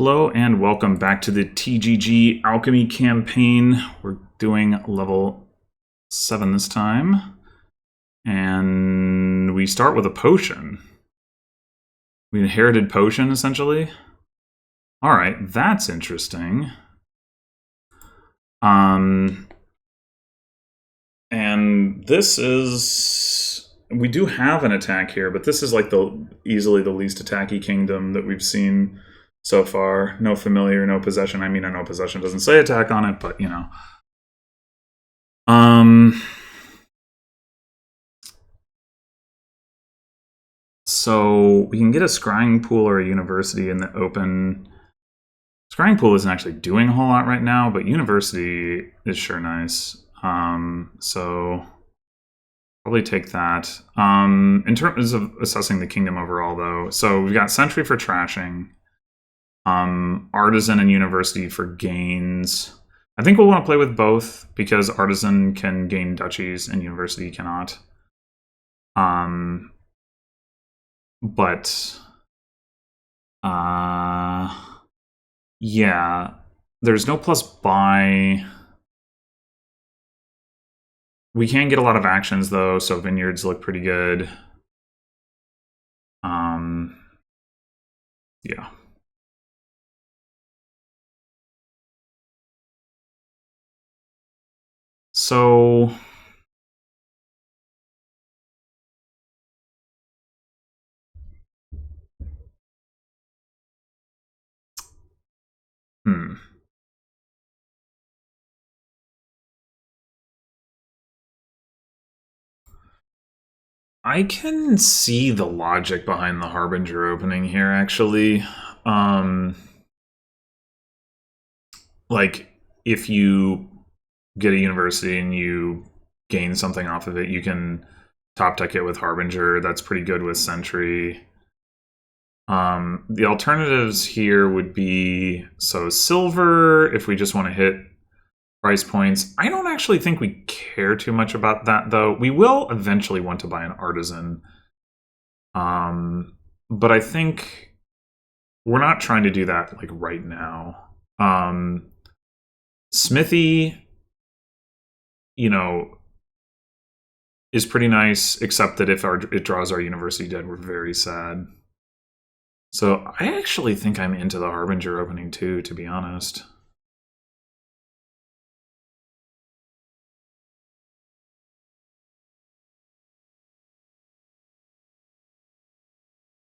Hello and welcome back to the TGG Alchemy campaign. We're doing level 7 this time. And we start with a potion. We inherited potion, essentially. Alright, that's interesting. And this is... We do have an attack here, but this is like easily the least attacky kingdom that we've seen so far. No familiar, no possession. I mean, I know possession doesn't say attack on it, but you know. So we can get a scrying pool or a university in the open. Scrying pool isn't actually doing a whole lot right now, but university is sure nice. So probably take that. In terms of assessing the kingdom overall, though, so we've got Sentry for trashing. Artisan and University for gains. I think we'll want to play with both because Artisan can gain duchies and University cannot. But yeah, there's no plus buy. We can get a lot of actions though, so vineyards look pretty good. Yeah. So I can see the logic behind the Harbinger opening here, actually. Like, if you get a university and you gain something off of it, you can top deck it with Harbinger. That's pretty good with Sentry. The alternatives here would be, so silver, if we just want to hit price points. I don't actually think we care too much about that, though. We will eventually want to buy an artisan. But I think we're not trying to do that like right now. Smithy, you know, is pretty nice, except that if it draws our university dead, we're very sad. So I actually think I'm into the Harbinger opening too, to be honest.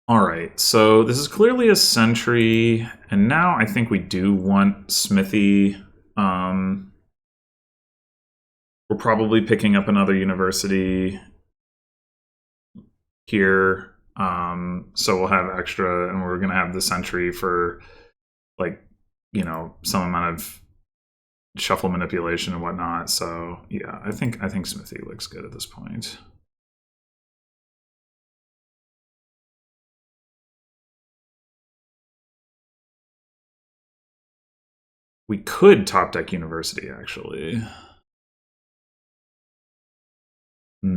Alright, so this is clearly a Sentry, and now I think we do want Smithy. We're probably picking up another university here. So we'll have extra, and we're going to have the Sentry for, like, you know, some amount of shuffle manipulation and whatnot. So yeah, I think Smithy looks good at this point. We could top deck University, actually. I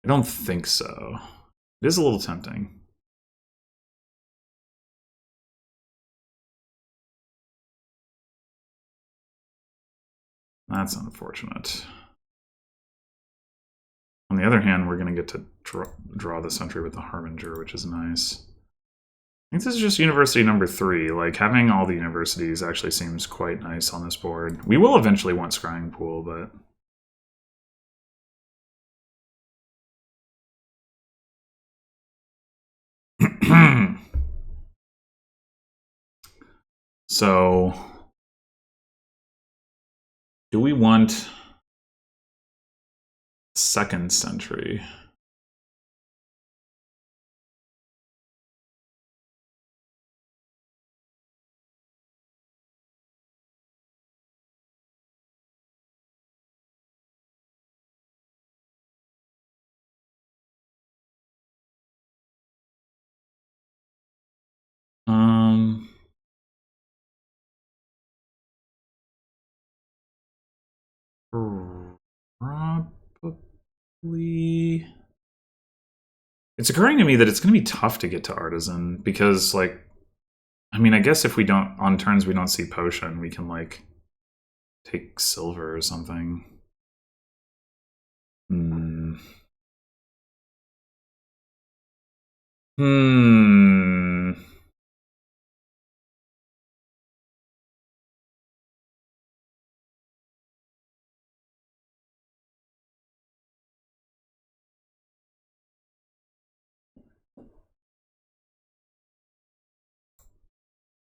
don't think so. It is a little tempting. That's unfortunate. On the other hand, we're going to get to draw the Sentry with the Harbinger, which is nice. I think this is just university number 3. Like, having all the universities actually seems quite nice on this board. We will eventually want Scrying Pool, but... So... do we want... second Sentry? Probably... It's occurring to me that it's going to be tough to get to Artisan because, like, I mean, I guess if we don't, on turns we don't see Potion, we can, like, take Silver or something. Hmm. Hmm.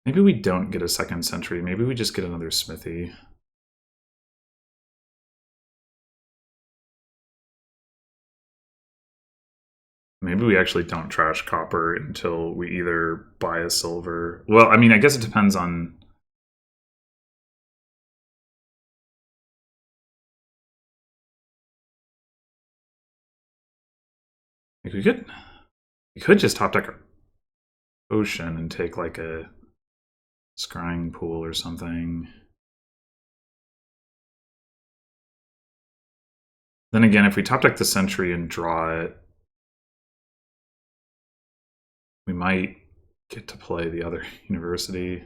Maybe we don't get a second sentry. Maybe we just get another smithy. Maybe we actually don't trash copper until we either buy a silver. Well, I mean, I guess it depends on... Like, we could just top deck our Ocean and take, like, a scrying pool or something. Then again, if we top deck the Sentry and draw it, we might get to play the other university.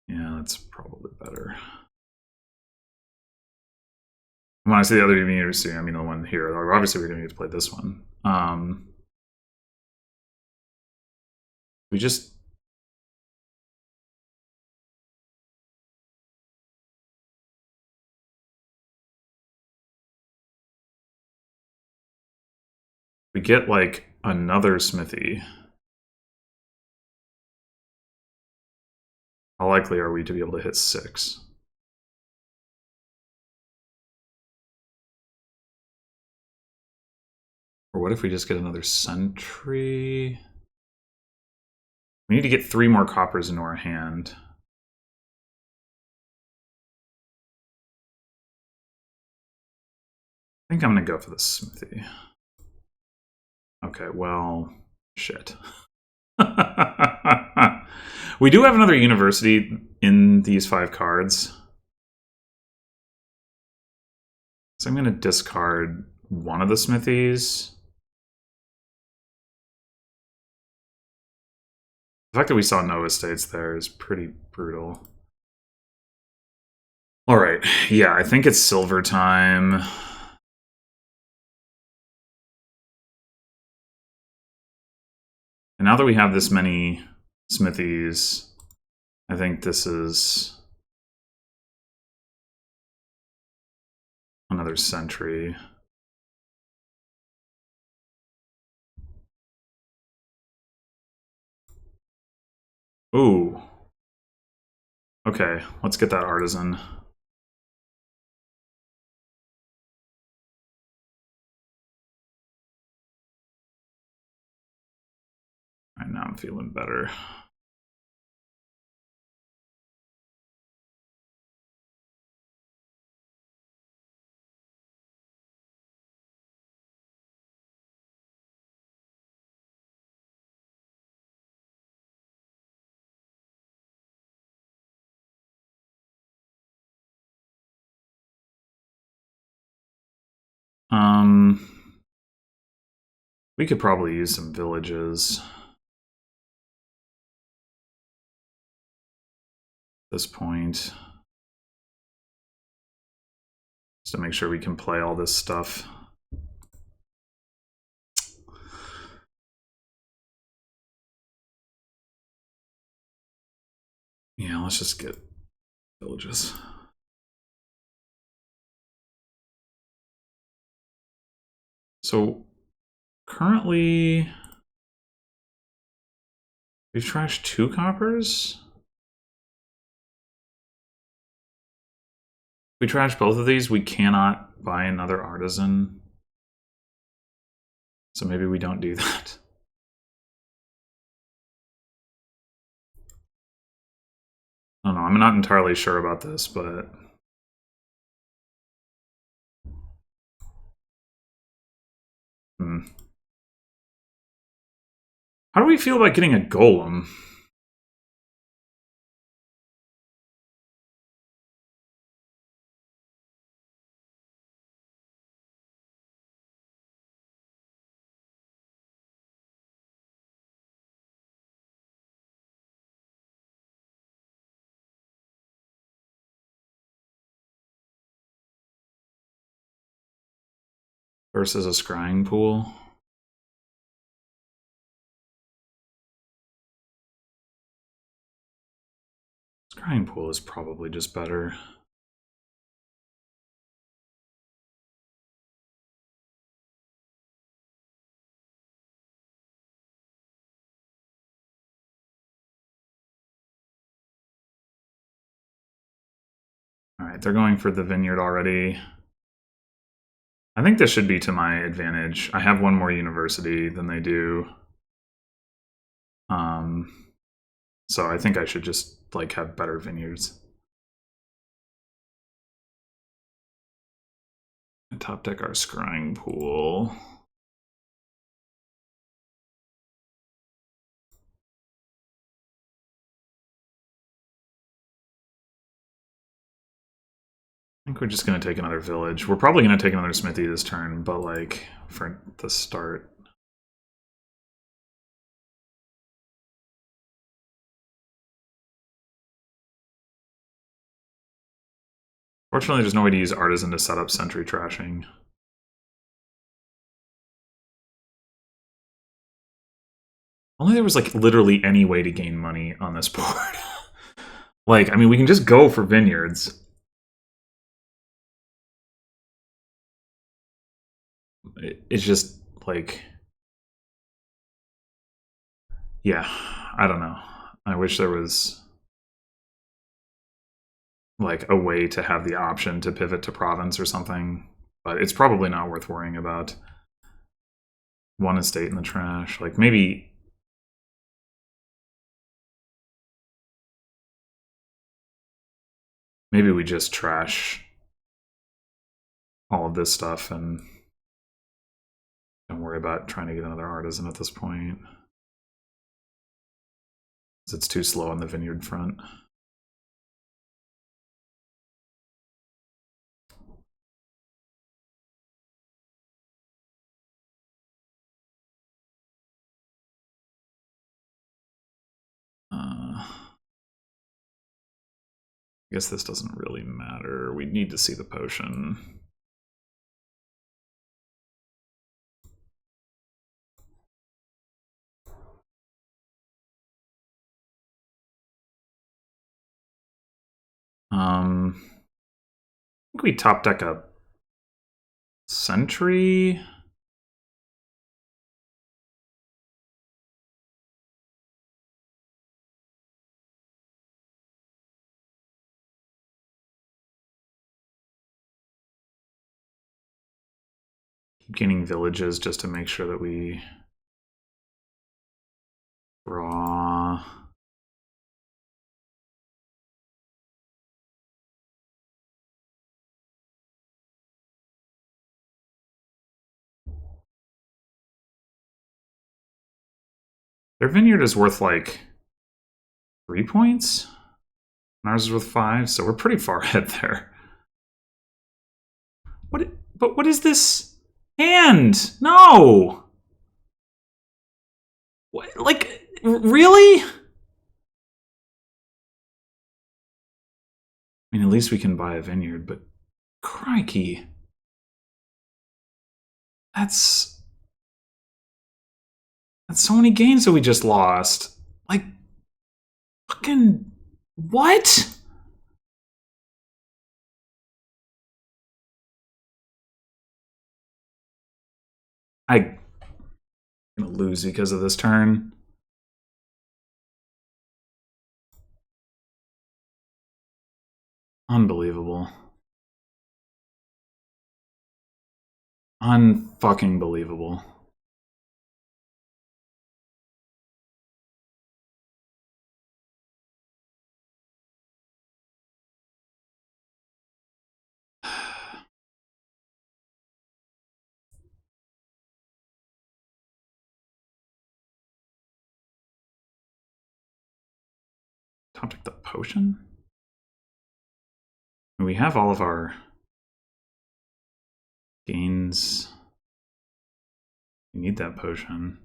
Yeah, that's probably better. When I say the other university, I mean the one here. Obviously, we're going to get to play this one. We just... We get, like, another smithy. How likely are we to be able to hit 6? Or what if we just get another sentry? We need to get 3 more coppers into our hand. I think I'm going to go for the smithy. Okay, well, shit. We do have another university in these 5 cards. So I'm going to discard one of the smithies. The fact that we saw Nova States there is pretty brutal. Alright, yeah, I think it's silver time. And now that we have this many smithies, I think this is another sentry. Ooh. Okay, let's get that artisan. Alright, now I'm feeling better. We could probably use some villages at this point. Just to make sure we can play all this stuff. Yeah, let's just get villages. So currently we've trashed 2 coppers. If we trash both of these, we cannot buy another artisan. So maybe we don't do that. I don't know, I'm not entirely sure about this, but... How do we feel about getting a golem? versus a scrying pool. Scrying pool is probably just better. All right, they're going for the vineyard already. I think this should be to my advantage. I have one more university than they do. So I think I should just like have better vineyards. Top deck our scrying pool. I think we're just going to take another village. We're probably going to take another smithy this turn, but like for the start. Fortunately, there's no way to use Artisan to set up sentry trashing. Only there was like literally any way to gain money on this board. Like, I mean, we can just go for vineyards. It's just like, yeah, I don't know. I wish there was like a way to have the option to pivot to province or something, but it's probably not worth worrying about. One estate in the trash, like maybe we just trash all of this stuff and don't worry about trying to get another artisan at this point. It's too slow on the vineyard front. I guess this doesn't really matter. We need to see the potion. I think we top deck a sentry. Keep gaining villages just to make sure that we draw. Their vineyard is worth like 3 points. And ours is worth 5, so we're pretty far ahead there. But what is this hand? No! What, like, really? I mean, at least we can buy a vineyard, but crikey. That's so many gains that we just lost. Like, fucking, what? I'm gonna lose because of this turn. Unbelievable. Unfucking believable. Top deck the potion? We have all of our gains. We need that potion.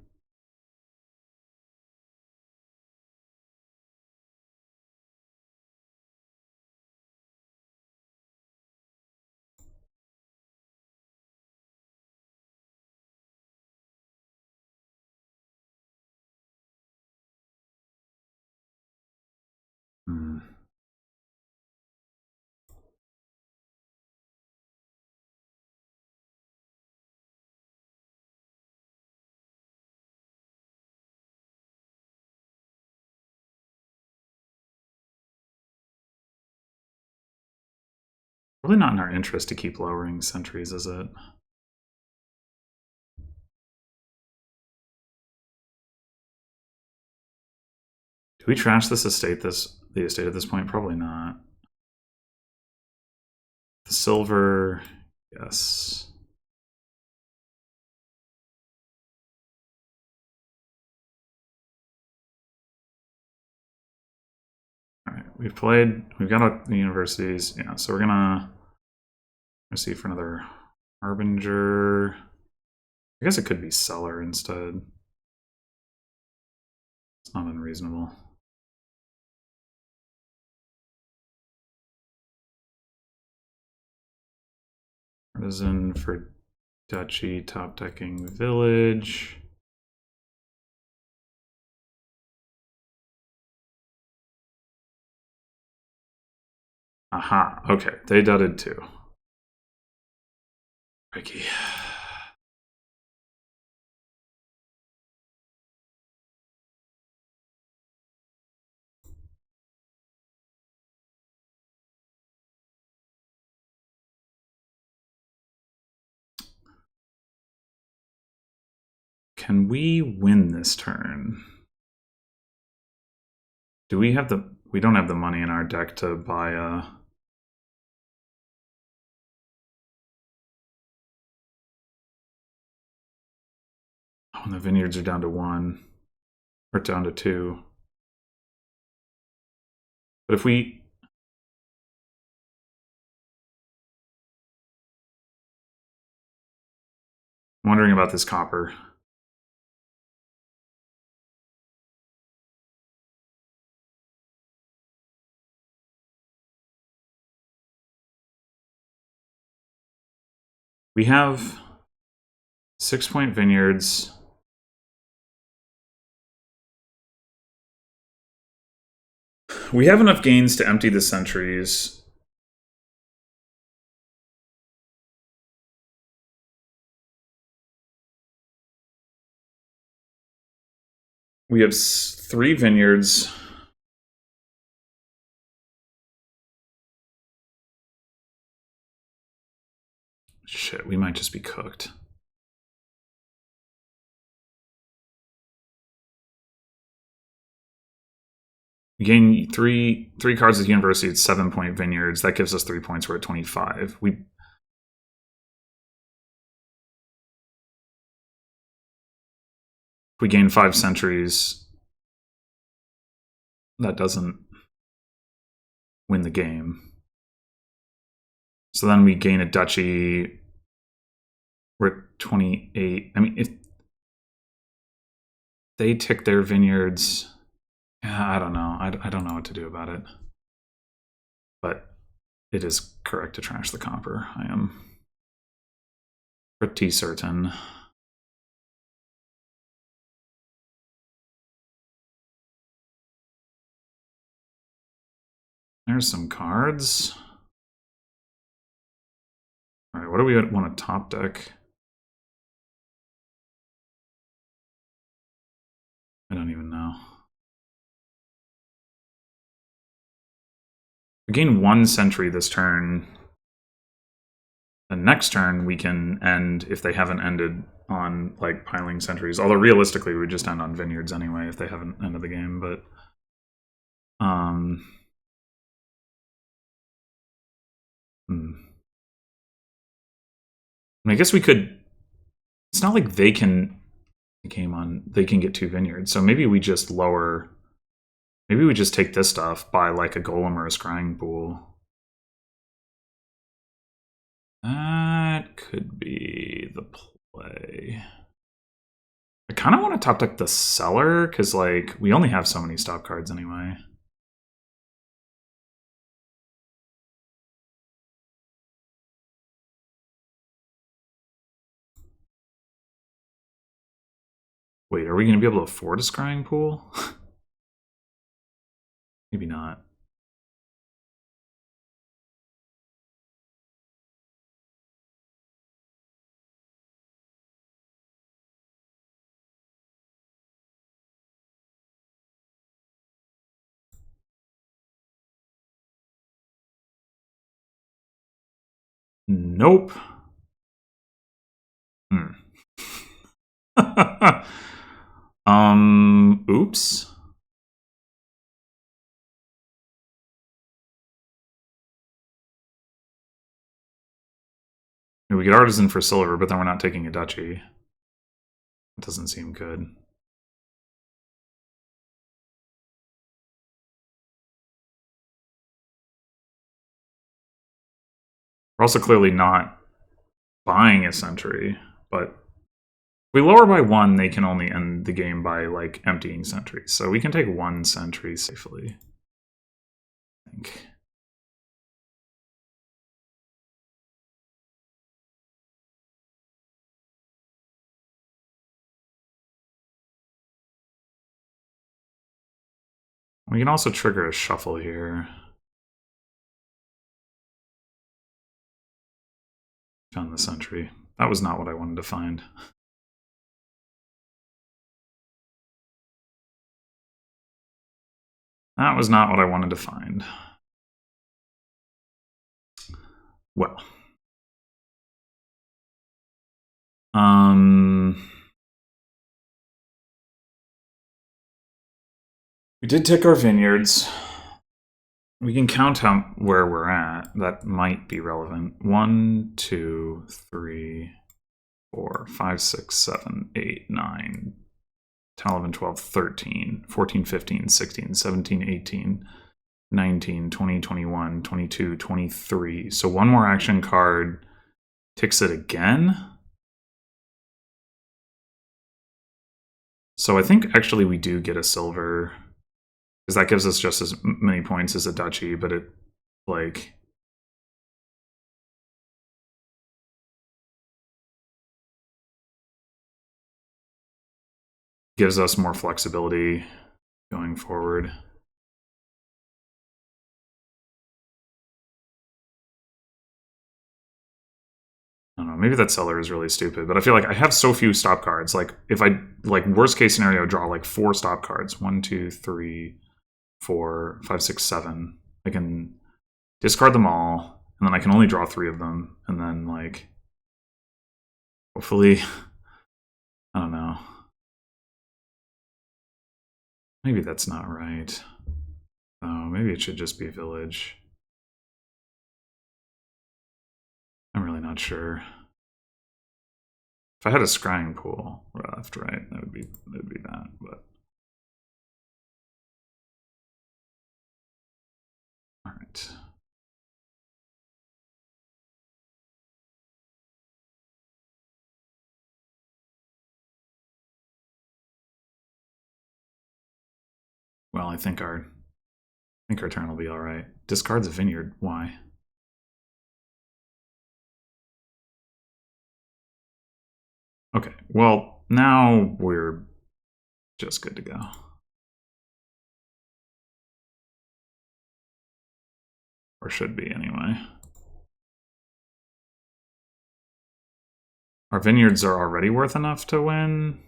Hmm. Really not in our interest to keep lowering sentries, is it? Do we trash this estate? The estate at this point? Probably not. The silver, yes. All right, we've got the universities. Yeah, so we're gonna see for another harbinger. I guess it could be seller instead. It's not unreasonable. Artisan for duchy, top decking village. Aha, okay, they dudded too. Ricky. Can we win this turn? Do we have the... We don't have the money in our deck to buy a... Oh, and the vineyards are down to 1. Or down to 2. But if we... I'm wondering about this copper. We have 6-point vineyards. We have enough gains to empty the sentries. We have 3 vineyards. Shit, we might just be cooked. We gain three cards at the university. It's 7-point vineyards. That gives us 3 points. We're at 25. We gain 5 centuries. That doesn't win the game. So then we gain a duchy. We're at 28. I mean, if they tick their vineyards, yeah, I don't know. I don't know what to do about it. But it is correct to trash the copper. I am pretty certain. There's some cards. All right, what do we want to top deck? I don't even know. We gain 1 century this turn. The next turn we can end if they haven't ended on like piling centuries. Although realistically we would just end on vineyards anyway if they haven't ended the game, but I guess we could. It's not like they can they can get 2 vineyards. So maybe we just lower. Maybe we just take this stuff, buy like a golem or a scrying pool. That could be the play. I kind of want to top deck the seller because like we only have so many stop cards anyway. Wait, are we going to be able to afford a scrying pool? Maybe not. Nope. Oops. We get artisan for silver, but then we're not taking a duchy. That doesn't seem good. We're also clearly not buying a century, but if we lower by 1, they can only end the game by like emptying sentries. So we can take 1 sentry safely, I think. We can also trigger a shuffle here. Found the sentry. That was not what I wanted to find. That was not what I wanted to find. Well. We did take our vineyards. We can count where we're at. That might be relevant. 1, 2, 3, 4, 5, 6, 7, 8, 9, 10, 11, 12, 13, 14, 15, 16, 17, 18, 19, 20, 21, 22, 23. So one more action card ticks it again. So I think actually we do get a silver, because that gives us just as many points as a duchy, but it, like, gives us more flexibility going forward. I don't know, maybe that seller is really stupid, but I feel like I have so few stop cards. Like, if I, like, worst case scenario, draw like 4 stop cards. 1, 2, 3, 4, 5, 6, 7. I can discard them all, and then I can only draw 3 of them, and then, like, hopefully, I don't know. Maybe that's not right. Oh, maybe it should just be village. I'm really not sure. If I had a scrying pool left, right, that would be that, but. All right. Well, I think our turn will be all right. Discards a vineyard. Why? Okay. Well, now we're just good to go. Or should be, anyway. Our vineyards are already worth enough to win.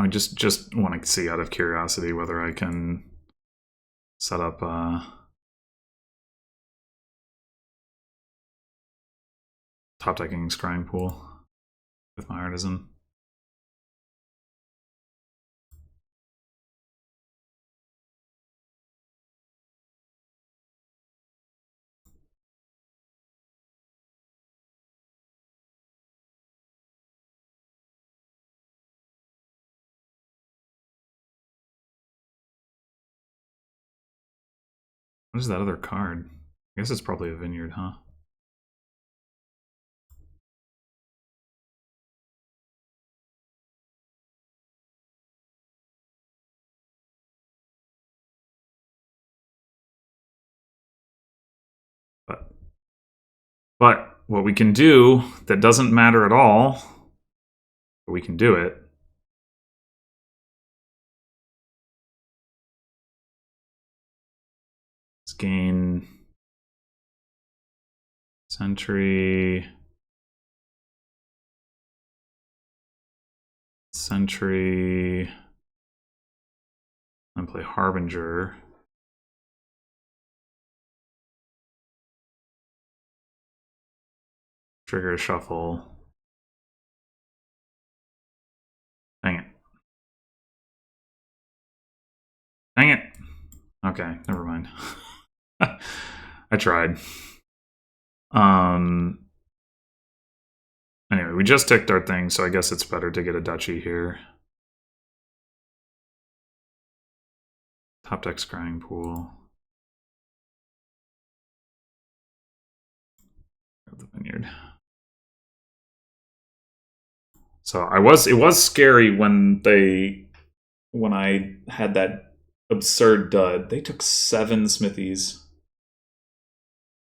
I just want to see out of curiosity whether I can set up top decking scrying pool with my artisan. What is that other card? I guess it's probably a vineyard, huh? But what we can do that doesn't matter at all, but we can do it. Let's gain Sentry. Sentry. And play Harbinger. Trigger a shuffle. Dang it. Dang it. Okay, never mind. I tried. Anyway, we just ticked our thing, so I guess it's better to get a duchy here. Top deck scrying pool. The vineyard. So it was scary when I had that absurd dud. They took 7 smithies.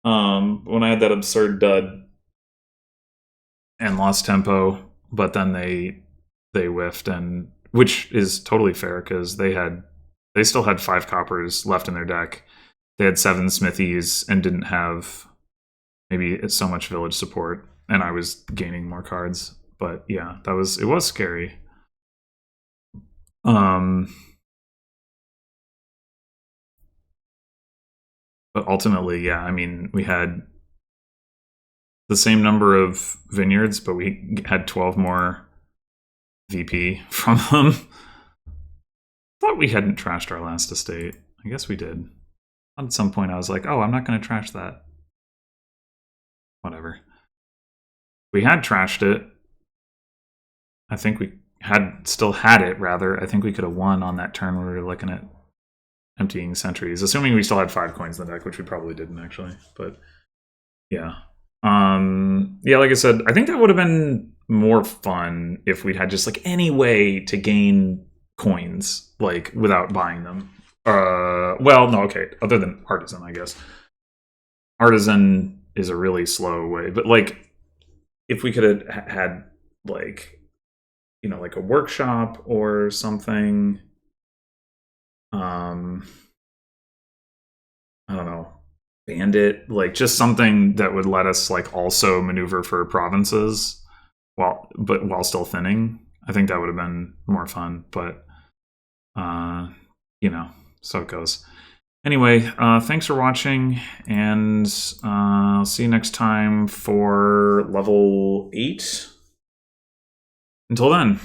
When I had that absurd dud and lost tempo, but then they whiffed, and which is totally fair because they still had 5 coppers left in their deck. They had 7 smithies and didn't have maybe so much village support, and I was gaining more cards. But yeah, it was scary. But ultimately, yeah, I mean, we had the same number of vineyards, but we had 12 more VP from them. Thought we hadn't trashed our last estate. I guess we did. At some point, I was like, oh, I'm not going to trash that. Whatever. We had trashed it. I think we still had it, rather. I think we could have won on that turn where we were looking at emptying sentries, assuming we still had 5 coins in the deck, which we probably didn't, actually. But, yeah. Yeah, like I said, I think that would have been more fun if we'd had just, like, any way to gain coins, like, without buying them. Well, no, okay, other than Artisan, I guess. Artisan is a really slow way, but, like, if we could have had, like, you know, like a workshop or something. I don't know, bandit, like just something that would let us like also maneuver for provinces while still thinning. I think that would have been more fun, but you know, so it goes. Anyway, thanks for watching, and I'll see you next time for level 8. Until then.